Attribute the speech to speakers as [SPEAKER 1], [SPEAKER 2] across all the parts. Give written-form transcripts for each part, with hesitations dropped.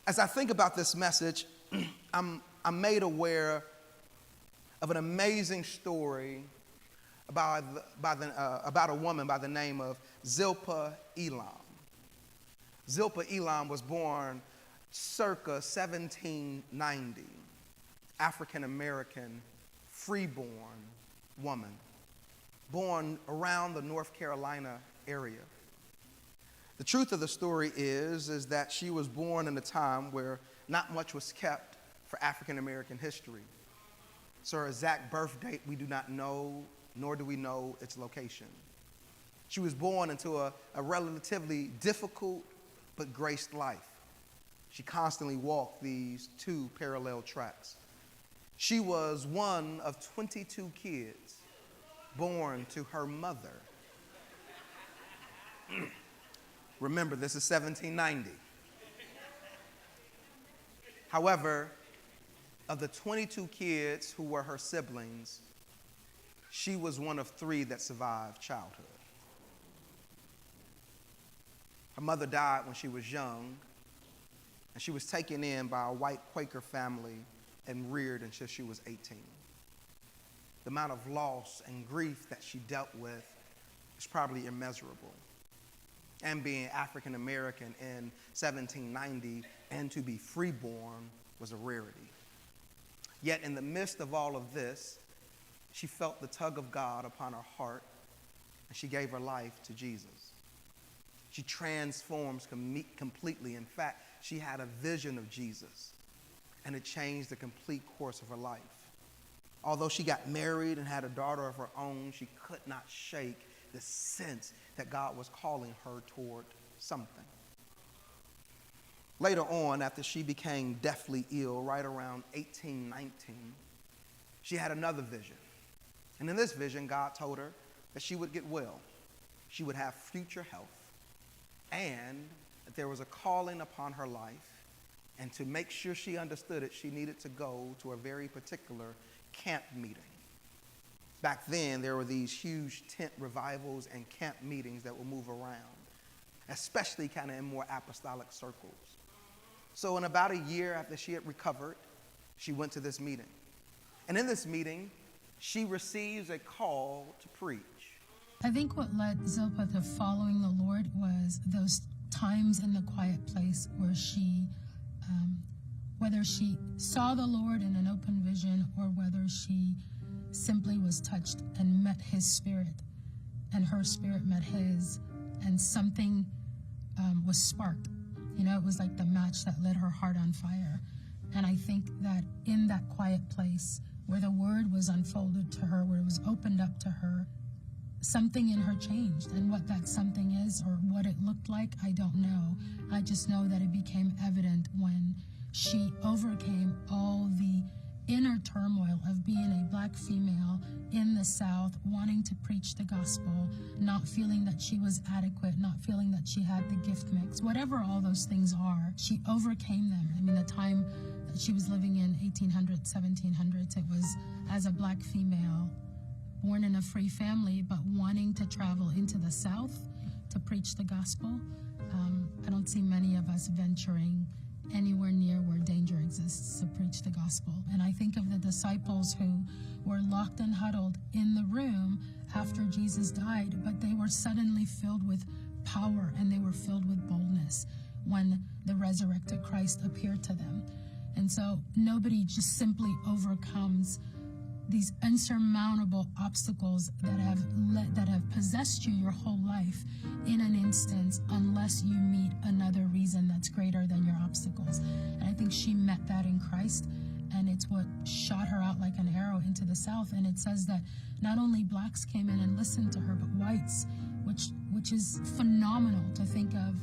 [SPEAKER 1] As I think about this message, I'm made aware of an amazing story about a woman by the name of Zilpah Elam. Zilpah Elam was born circa 1790, African-American, freeborn woman, born around the North Carolina area. The truth of the story is that she was born in a time where not much was kept for African-American history. So her exact birth date we do not know, nor do we know its location. She was born into a relatively difficult but graced life. She constantly walked these two parallel tracks. She was one of 22 kids born to her mother. Remember, this is 1790. However, of the 22 kids who were her siblings, she was one of 3 that survived childhood. Her mother died when she was young, and she was taken in by a white Quaker family and reared until she was 18. The amount of loss and grief that she dealt with is probably immeasurable. And being African American in 1790 and to be freeborn was a rarity. Yet in the midst of all of this, she felt the tug of God upon her heart, and she gave her life to Jesus. She transforms completely. In fact, she had a vision of Jesus, and it changed the complete course of her life. Although she got married and had a daughter of her own, she could not shake the sense that God was calling her toward something. Later on, after she became deathly ill, right around 1819, she had another vision. And in this vision, God told her that she would get well, she would have future health, and that there was a calling upon her life. And to make sure she understood it, she needed to go to a very particular camp meeting. Back then, there were these huge tent revivals and camp meetings that would move around, especially kind of in more apostolic circles. So in about a year after she had recovered, she went to this meeting. And in this meeting, she receives a call to preach.
[SPEAKER 2] I think what led Zilpah to following the Lord was those times in the quiet place where she, whether she saw the Lord in an open vision or whether she simply was touched and met his spirit, and her spirit met his, and something was sparked. You know, it was like the match that lit her heart on fire. And I think that in that quiet place where the word was unfolded to her, where it was opened up to her, something in her changed. And what that something is or what it looked like, I don't know. I just know that it became evident when she overcame all the inner turmoil of being a black female in the South, wanting to preach the gospel, not feeling that she was adequate, not feeling that she had the gift mix, whatever all those things are, she overcame them. I mean, the time that she was living in 1800s, 1700s, it was as a black female, born in a free family, but wanting to travel into the South to preach the gospel. I don't see many of us venturing anywhere near where danger exists to preach the gospel. And I think of the disciples who were locked and huddled in the room after Jesus died, but they were suddenly filled with power and they were filled with boldness when the resurrected Christ appeared to them. And so nobody just simply overcomes these insurmountable obstacles that have possessed you your whole life in an instance unless you meet another reason that's greater than your obstacles. And I think she met that in Christ, and it's what shot her out like an arrow into the South. And it says that not only blacks came in and listened to her, but whites, which is phenomenal to think of.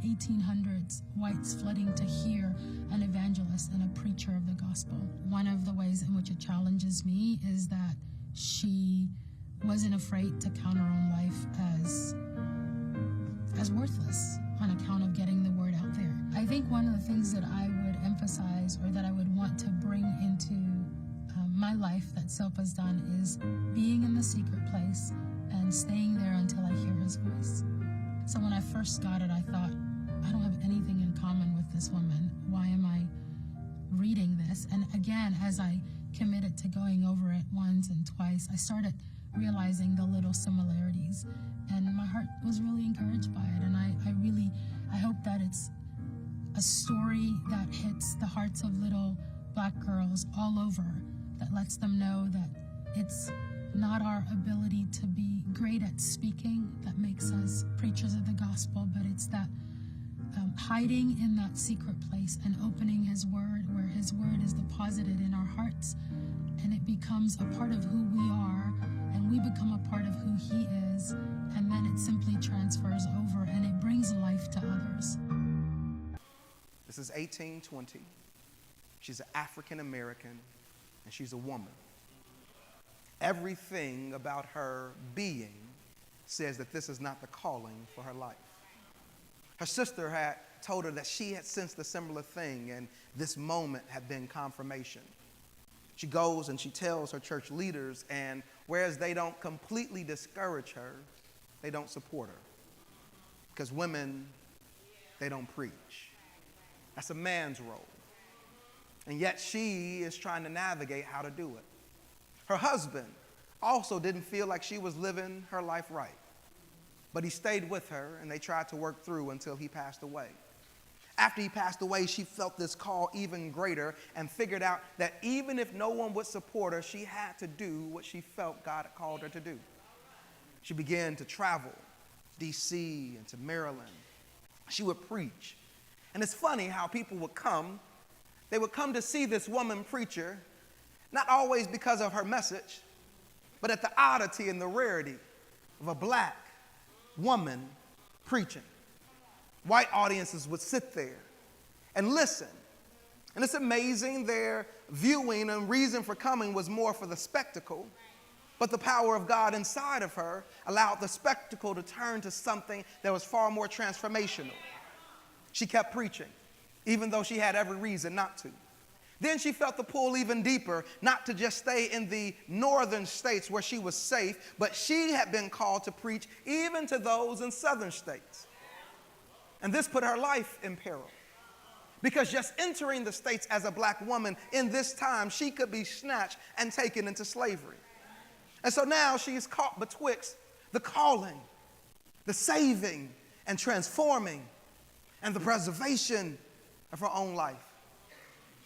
[SPEAKER 2] 1800s, whites flooding to hear an evangelist and a preacher of the gospel. One of the ways in which it challenges me is that she wasn't afraid to count her own life as worthless on account of getting the word out there. I think one of the things that I would emphasize or that I would want to bring into my life that Zilpah's done is being in the secret place and staying there until I hear his voice. So when I first got it, I thought, I don't have anything in common with this woman. Why am as I committed to going over it once and twice, I started realizing the little similarities, and my heart was really encouraged by it. And I hope that it's a story that hits the hearts of little Black girls all over, that lets them know that it's not our ability to be great at speaking that makes us preachers of the gospel, but it's that hiding in that secret place and opening His Word, where His Word is deposited in our hearts, and it becomes a part of who we are, and we become a part of who He is, and then it simply transfers over and it brings life to others.
[SPEAKER 1] This is 1820. She's an African American, and she's a woman. Everything about her being says that this is not the calling for her life. Her sister had told her that she had sensed a similar thing, and this moment had been confirmation. She goes and she tells her church leaders, and whereas they don't completely discourage her, they don't support her. Because women, they don't preach. That's a man's role. And yet she is trying to navigate how to do it. Her husband also didn't feel like she was living her life right. But he stayed with her, and they tried to work through until he passed away. After he passed away, she felt this call even greater and figured out that even if no one would support her, she had to do what she felt God had called her to do. She began to travel, D.C. and to Maryland. She would preach. And it's funny how people would come. They would come to see this woman preacher, not always because of her message, but at the oddity and the rarity of a Black woman preaching. White audiences would sit there and listen. And it's amazing, their viewing and reason for coming was more for the spectacle, but the power of God inside of her allowed the spectacle to turn to something that was far more transformational. She kept preaching, even though she had every reason not to. Then she felt the pull even deeper, not to just stay in the northern states where she was safe, but she had been called to preach even to those in southern states. And this put her life in peril, because just entering the states as a Black woman in this time, she could be snatched and taken into slavery. And so now she's caught betwixt the calling, the saving and transforming, and the preservation of her own life.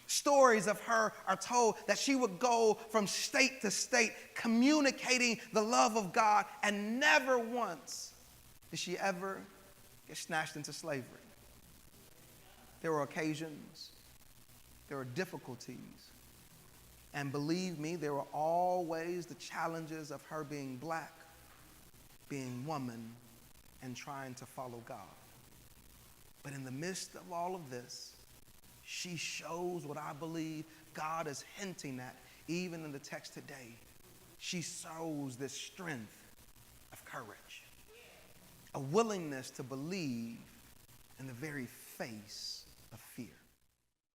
[SPEAKER 1] Stories of her are told that she would go from state to state communicating the love of God, and never once did she ever get snatched into slavery. There were occasions, there were difficulties, and believe me, there were always the challenges of her being Black, being woman, and trying to follow God. But in the midst of all of this, she shows what I believe God is hinting at, even in the text today. She shows this strength of courage, a willingness to believe in the very face of fear.